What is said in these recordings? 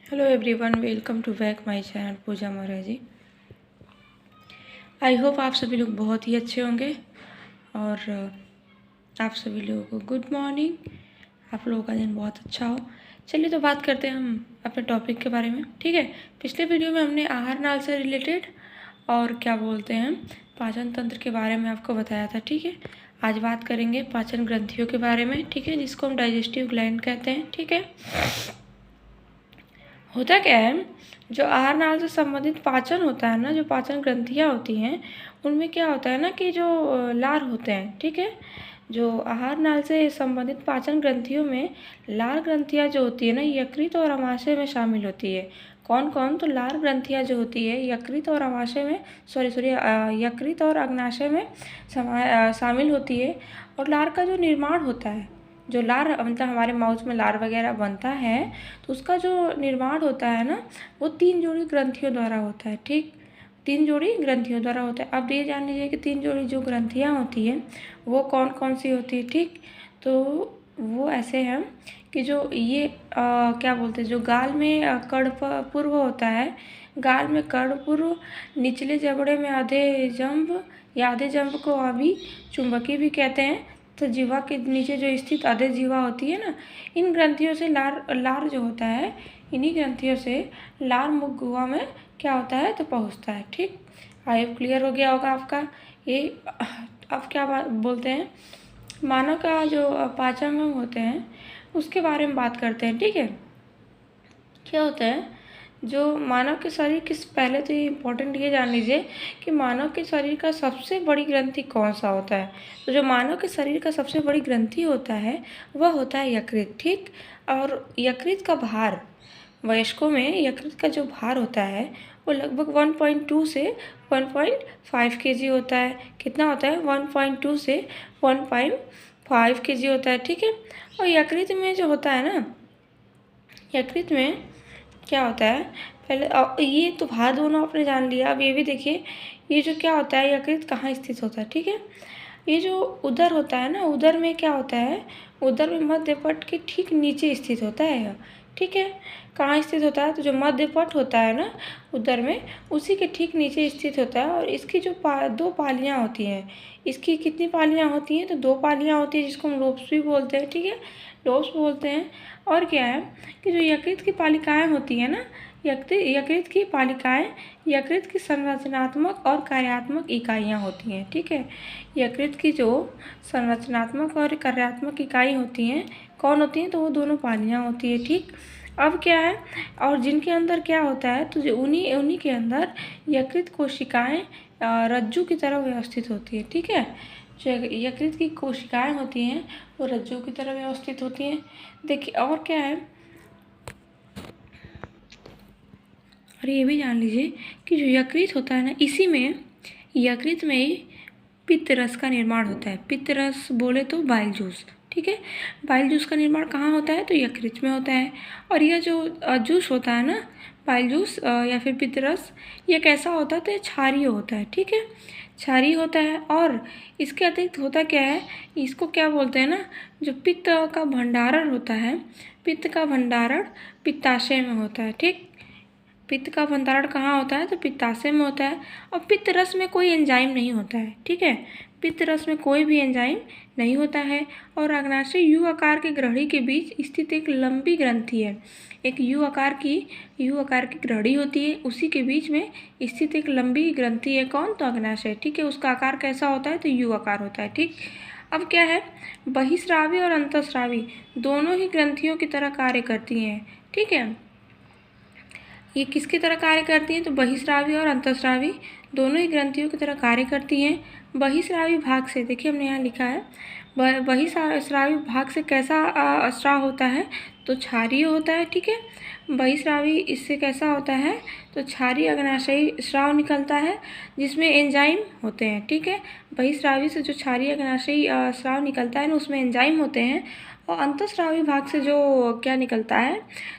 Hello everyone, welcome to back my channel Pooja Maharaj ji. I hope आप सभी लोग बहुत ही अच्छे होंगे और आप सभी लोगों को गुड मॉर्निंग। आप लोगों का दिन बहुत अच्छा हो। चलिए तो बात करते हैं हम अपने टॉपिक के बारे में। ठीक है, पिछले वीडियो में हमने आहार नाल से रिलेटेड और क्या बोलते हैं पाचन तंत्र के बारे में आपको बताया था। ठीक है, आज बात करेंगे पाचन ग्रंथियों के बारे में। ठीक है, जिसको हम डाइजेस्टिव ग्लैंड कहते हैं। ठीक है, होता क्या है, जो आहार नाल से संबंधित पाचन होता है ना, जो पाचन ग्रंथियाँ होती हैं उनमें क्या होता है ना कि जो लार होते हैं। ठीक है, जो आहार नाल से संबंधित पाचन ग्रंथियों में लार ग्रंथियाँ जो होती है ना, यकृत और अमाशय में शामिल होती है। कौन कौन? तो लार ग्रंथियाँ जो होती है यकृत और अमाशय में यकृत और अग्नाशय में शामिल होती है। और लार का जो निर्माण होता है, जो लार मतलब हमारे माउथ में लार वगैरह बनता है, तो उसका जो निर्माण होता है ना, वो 3 जोड़ी ग्रंथियों द्वारा होता है। ठीक, 3 जोड़ी ग्रंथियों द्वारा होता है। अब ये जान लीजिए कि 3 जोड़ी जो ग्रंथियाँ होती हैं वो कौन कौन सी होती है। ठीक, तो वो ऐसे हैं कि जो ये क्या बोलते हैं, जो गाल में कर्णपूर्व होता है, गाल में कर्णपूर्व, निचले जबड़े में आधे जंभ या आधे जंभ को अभी चुंबकी भी कहते हैं। तो जीवा के नीचे जो स्थित आधे जीवा होती है ना, इन ग्रंथियों से लार जो होता है, इन्हीं ग्रंथियों से लार मुख गुहा में क्या होता है तो पहुँचता है। ठीक, आई होप क्लियर हो गया होगा आपका ये। अब क्या बात बोलते हैं, मानव का जो पाचन अंग होते हैं उसके बारे में बात करते हैं। ठीक है, क्या होता है जो मानव के शरीर के, पहले तो ये इम्पोर्टेंट ये जान लीजिए कि मानव के शरीर का सबसे बड़ी ग्रंथि कौन सा होता है। तो जो मानव के शरीर का सबसे बड़ी ग्रंथि होता है वह होता है यकृत। ठीक, और यकृत का भार, वयस्कों में यकृत का जो भार होता है वो लगभग 1.2 से 1.5 kg होता है। कितना होता है? 1.2 से 1.5 kg होता है। ठीक है, और यकृत में जो होता है ना, यकृत में क्या होता है, पहले ये तो भार दोनों आपने जान लिया। अब ये भी देखिए, ये जो क्या होता है, यकृत कहाँ स्थित होता है। ठीक है, ये जो उदर होता है ना, उदर में क्या होता है, उदर में मध्यपट के ठीक नीचे स्थित होता है यह। ठीक है, कहाँ स्थित होता है? तो जो मध्यपट होता है ना उदर में, उसी के ठीक नीचे स्थित होता है। और इसकी जो 2 पालियाँ होती हैं, इसकी कितनी पालियाँ होती हैं? तो 2 पालियाँ होती हैं, जिसको हम लोब्स भी बोलते हैं। ठीक है, लोब्स बोलते हैं। और क्या है कि जो यकृत की पालिकाएँ होती हैं ना, यकृत की पालिकाएँ यकृत की संरचनात्मक और कार्यात्मक इकाइयाँ होती हैं। ठीक है, यकृत की जो संरचनात्मक और कार्यात्मक इकाई होती हैं कौन होती हैं? तो वो दोनों पालियाँ होती है। ठीक, अब क्या है, और जिनके अंदर क्या होता है, तो जो उन्हीं के अंदर यकृत कोशिकाएँ रज्जु की तरह व्यवस्थित होती है। ठीक है, जो यकृत की कोशिकाएँ होती हैं वो रज्जु की तरह व्यवस्थित होती हैं। देखिए, और क्या है, और ये भी जान लीजिए कि जो यकृत होता है ना, इसी में यकृत में ही पित्त रस का निर्माण होता है। पित्त रस बोले तो बाइल जूस। ठीक है, बाइल जूस का निर्माण कहाँ होता है? तो यकृत में होता है। और यह जो जूस होता है ना, बाइल जूस या फिर पित्त रस, यह कैसा होता है? तो ये क्षारीय होता है। ठीक है, क्षारीय होता है। और इसके अतिरिक्त होता क्या है, इसको क्या बोलते हैं ना, जो पित्त का भंडारण होता है, पित्त का भंडारण पित्ताशय में होता है। ठीक, पित्त का भंडारण कहाँ होता है? तो पित्ताशय में होता है। और पित्त रस में कोई एंजाइम नहीं होता है। ठीक है, पित्त रस में कोई भी एंजाइम नहीं होता है। और अग्नाशय यू आकार के ग्रहणी के बीच स्थित एक लंबी ग्रंथि है। एक यू आकार की ग्रहणी होती है, उसी के बीच में स्थित एक लंबी ग्रंथि है। कौन? तो अग्नाशय। ठीक है, उसका आकार कैसा होता है? तो यू आकार होता है। ठीक, अब क्या है, बहिस्रावी और अंतःस्रावी दोनों ही ग्रंथियों की तरह कार्य करती हैं। ठीक है, ये किसकी तरह कार्य करती हैं? तो बहिस्रावी और अंतःस्रावी दोनों ही ग्रंथियों की तरह कार्य करती हैं। बहिस्रावी भाग से, देखिए हमने यहाँ लिखा है, बहिस्रावी भाग से कैसा स्राव होता है? तो क्षारीय होता है। ठीक है, बहिस्रावी इससे कैसा होता है? तो क्षारीय अग्नाशयी स्राव निकलता है, जिसमें एंजाइम होते हैं। ठीक है, बहिस्रावी से जो क्षारीय अग्नाशयी स्राव निकलता है ना, उसमें एंजाइम होते हैं। और अंतःस्रावी भाग से जो क्या निकलता है,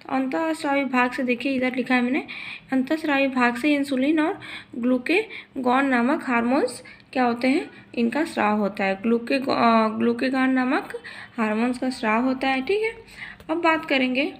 तो अंतःस्रावी भाग से देखिए इधर लिखा है मैंने, अंतःस्रावी भाग से इंसुलिन और ग्लूकेगॉन नामक हार्मोन्स क्या होते हैं? इनका स्राव होता है। ग्लूकेगॉन नामक हार्मोन्स का स्राव होता है। ठीक है, अब बात करेंगे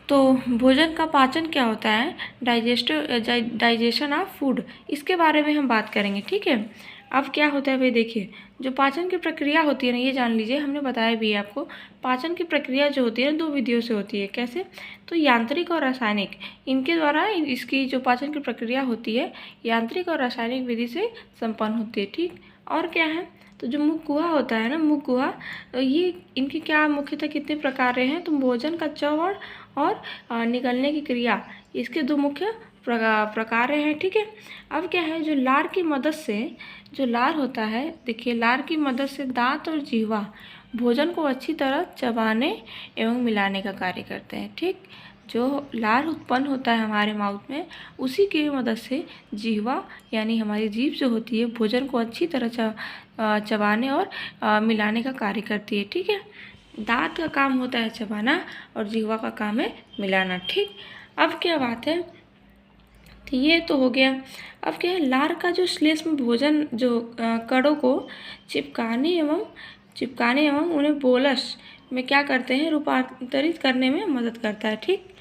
तो भोजन का पाचन क्या होता है, डाइजेशन ऑफ फूड, इसके बारे में हम बात करेंगे। ठीक है, अब क्या होता है भाई, देखिए जो पाचन की प्रक्रिया होती है ना, ये जान लीजिए, हमने बताया भी है आपको, पाचन की प्रक्रिया जो होती है ना 2 विधियों से होती है। कैसे? तो यांत्रिक और रासायनिक, इनके द्वारा इसकी जो पाचन की प्रक्रिया होती है यांत्रिक और रासायनिक विधि से संपन्न होती है। ठीक, और क्या है, तो जो मुख गुहा होता है ना, मुख गुहा, ये इनके क्या मुख्यतः कितने प्रकार हैं, तो भोजन का चौवड़ और निगलने की क्रिया, इसके 2 मुख्य प्रकार हैं। ठीक है, अब क्या है, जो लार की मदद से, जो लार होता है, देखिए लार की मदद से दांत और जीवा भोजन को अच्छी तरह चबाने एवं मिलाने का कार्य करते हैं। ठीक, जो लार उत्पन्न होता है हमारे माउथ में, उसी की मदद से जीवा यानी हमारी जीभ जो होती है भोजन को अच्छी तरह चबाने और मिलाने का कार्य करती है। ठीक है, दांत का काम होता है चबाना और जीवा का काम है मिलाना। ठीक, अब क्या बात है, तो ये तो हो गया। अब क्या है, लार का जो श्लेष्म भोजन जो कणों को चिपकाने एवं उन्हें बोलस में क्या करते हैं, रूपांतरित करने में मदद करता है। ठीक,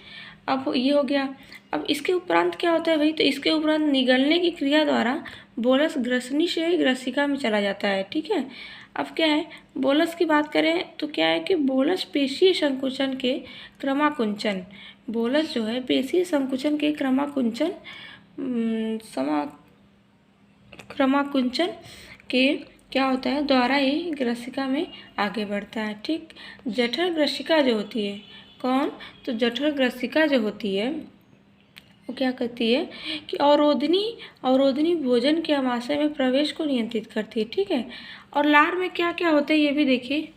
अब ये हो गया। अब इसके उपरांत क्या होता है भाई, तो इसके उपरांत निगलने की क्रिया द्वारा बोलस ग्रसनी से ग्रसिका में चला जाता है। ठीक है, अब क्या है, बोलस की बात करें तो क्या है कि बोलस पेशीय संकुचन के क्रमाकुंचन, बोलस जो है पेशीय संकुचन के क्रमाकुंचन के क्या होता है द्वारा ही ग्रसिका में आगे बढ़ता है। ठीक, जठर ग्रसिका जो होती है, कौन, तो जठर ग्रसिका जो होती है वो क्या करती है कि अवरोधनी भोजन के आमाशय में प्रवेश को नियंत्रित करती है। ठीक है, और लार में क्या क्या होता है ये भी देखिए।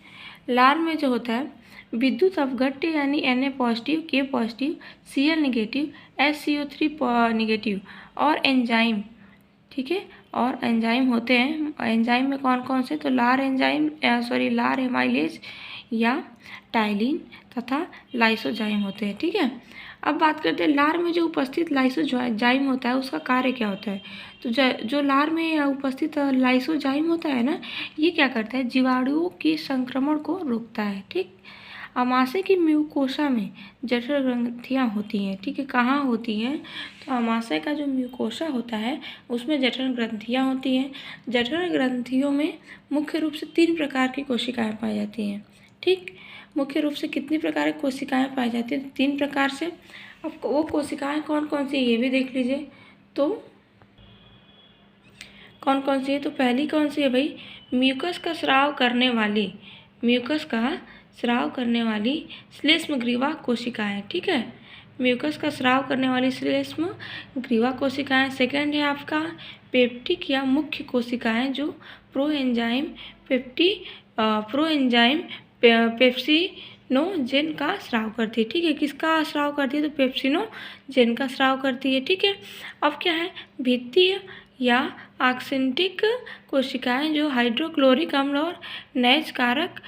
लार में जो होता है विद्युत अपघट्य यानी Na positive, K positive, Cl negative, SCO3 negative और एंजाइम। ठीक है, और एंजाइम होते हैं, एंजाइम में कौन कौन से, तो लार एमाइलेज या टाइलिन तथा लाइसोजाइम होते हैं। ठीक है, अब बात करते हैं लार में जो उपस्थित लाइसोजाइम होता है उसका कार्य क्या होता है, तो जो लार में उपस्थित लाइसोजाइम होता है ना, ये क्या करता है, जीवाणुओं के संक्रमण को रोकता है। ठीक, आमाशय की म्यूकोसा में जठर ग्रंथियाँ होती हैं। ठीक है, कहाँ होती हैं, तो आमाशय का जो म्यूकोसा होता है उसमें जठर ग्रंथियाँ होती हैं। जठर ग्रंथियों में मुख्य रूप से 3 प्रकार की कोशिकाएं पाई जाती हैं। ठीक, मुख्य रूप से कितनी प्रकार की कोशिकाएं पाई जाती हैं, 3 प्रकार से। अब वो कोशिकाएं कौन कौन सी ये भी देख लीजिए, तो कौन कौन सी है, तो पहली कौन सी है भाई, म्यूकस का स्राव करने वाली श्लेष्म ग्रीवा कोशिकाएं। ठीक है, म्यूकस का स्राव करने वाली श्लेष्म ग्रीवा कोशिकाएं। सेकंड है आपका पेप्टिक या मुख्य कोशिकाएं जो प्रोएंजाइम पेप्सिनोजेन का स्राव करती है। ठीक है, किसका स्राव करती है, तो पेप्सिनोजेन का स्राव करती है। ठीक है, अब क्या है, भित्तीय या ऑक्सेंटिक कोशिकाएं जो हाइड्रोक्लोरिक अम्ल और नैज कारक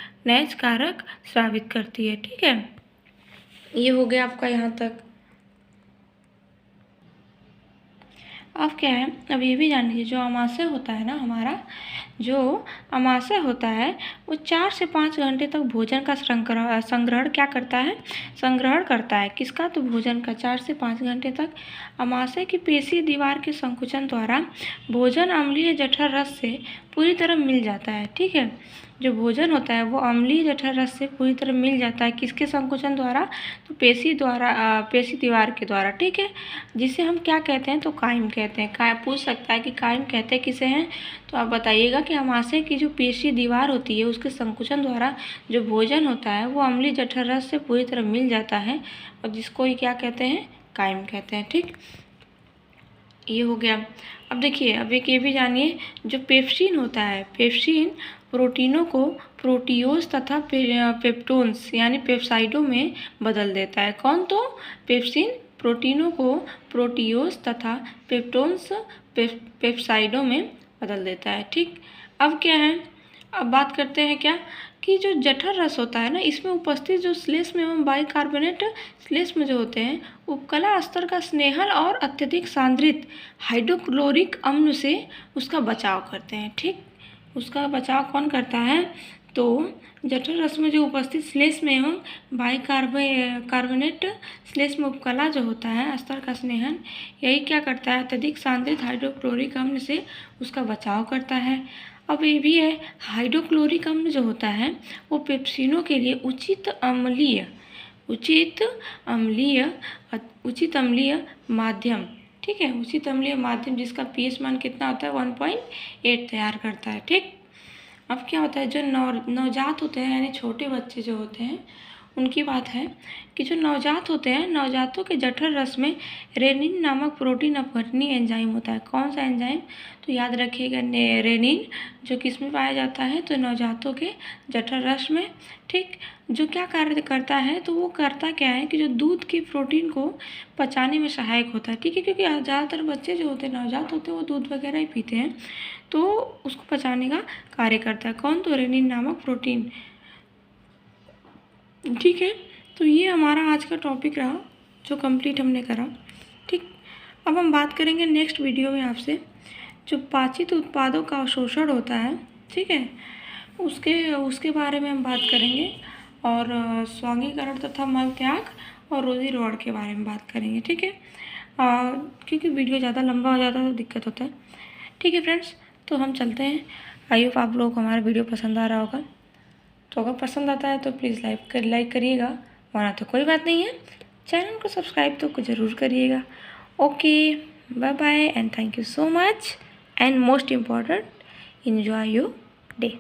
स्रावित करती है। ठीक है, ये हो गया आपका यहाँ तक। अब क्या है, अब ये भी जान लीजिए, जो आमाशय होता है ना हमारा, जो आमाशय होता है वो 4 से 5 घंटे तक भोजन का संग्रहण क्या करता है, संग्रहण करता है। किसका, तो भोजन का 4 से 5 घंटे तक। आमाशय की पेशीय दीवार के संकुचन द्वारा भोजन अम्लीय जठर रस से पूरी तरह मिल जाता है। ठीक है, जो भोजन होता है वो अम्लीय जठर रस से पूरी तरह मिल जाता है, किसके संकुचन द्वारा, तो पेशी दीवार के द्वारा। ठीक है, जिसे हम क्या कहते हैं, तो काइम कहते हैं। पूछ सकता है कि काइम कहते किसे हैं, तो आप बताइएगा कि आमाशय की जो पेशी दीवार होती है उसके संकुचन द्वारा जो भोजन होता है वो अम्लीय जठर रस से पूरी तरह मिल जाता है और जिसको ये क्या कहते हैं, काइम कहते हैं। ठीक, ये हो गया। अब देखिए, अब एक ये भी जानिए, जो पेप्सिन होता है, पेप्सिन प्रोटीनों को प्रोटियोज तथा पेप्टोन्स यानी पेप्साइडों में बदल देता है। कौन, तो पेप्सिन प्रोटीनों को प्रोटियोज तथा पेप्टोन्स पेप्साइडों में बदल देता है। ठीक, अब क्या है, अब बात करते हैं क्या कि जो जठर रस होता है ना, इसमें उपस्थित जो श्लेष्म एवं बाइकार्बोनेट श्लेष्म जो होते हैं उपकला स्तर का स्नेहल और अत्यधिक सांद्रित हाइड्रोक्लोरिक अम्ल से उसका बचाव करते हैं। ठीक, उसका बचाव कौन करता है, तो जठर रस में जो उपस्थित श्लेष्म एवं बाइकार्बोनेट श्लेष्म उपकला जो होता है स्तर का स्नेहन, यही क्या करता है, अत्यधिक सांद्रित हाइड्रोक्लोरिक अम्ल से उसका बचाव करता है। अब ये भी है, हाइड्रोक्लोरिक अम्ल जो होता है वो पेप्सिनों के लिए उचित अम्लीय माध्यम, ठीक है, उचित अम्लीय माध्यम जिसका पीएच मान कितना होता है 1.8 तैयार करता है। ठीक, अब क्या होता है, जो नवजात होते हैं यानी छोटे बच्चे जो होते हैं उनकी बात है कि जो नवजात होते हैं, नवजातों के जठर रस में रेनिन नामक प्रोटीन अपघटनीय एंजाइम होता है। कौन सा एंजाइम, तो याद रखिएगा रेनिन, जो किस में पाया जाता है, तो नवजातों के जठर रस में। ठीक, जो क्या कार्य करता है, तो वो करता क्या है कि जो दूध की प्रोटीन को पचाने में सहायक होता है। ठीक है, क्योंकि ज़्यादातर बच्चे जो होते हैं, नवजात होते हैं, वो दूध वगैरह ही पीते हैं, तो उसको पचाने का कार्य करता है कौन, तो रेनिन नामक प्रोटीन। ठीक है, तो ये हमारा आज का टॉपिक रहा जो कंप्लीट हमने करा। ठीक, अब हम बात करेंगे नेक्स्ट वीडियो में आपसे जो पाचित उत्पादों का अवशोषण होता है, ठीक है, उसके बारे में हम बात करेंगे, और स्वांगीकरण तथा मल त्याग और रोजी रोड के बारे में बात करेंगे। ठीक है, क्योंकि वीडियो ज़्यादा लंबा हो जाता है तो दिक्कत होता है। ठीक है फ्रेंड्स, तो हम चलते हैं। आई होप आप लोगों को हमारा वीडियो पसंद आ रहा होगा, तो अगर पसंद आता है तो प्लीज़ लाइक करिएगा, वरना तो कोई बात नहीं है, चैनल को सब्सक्राइब तो ज़रूर करिएगा। Okay, bye bye and thank you so much, and most important, enjoy your day।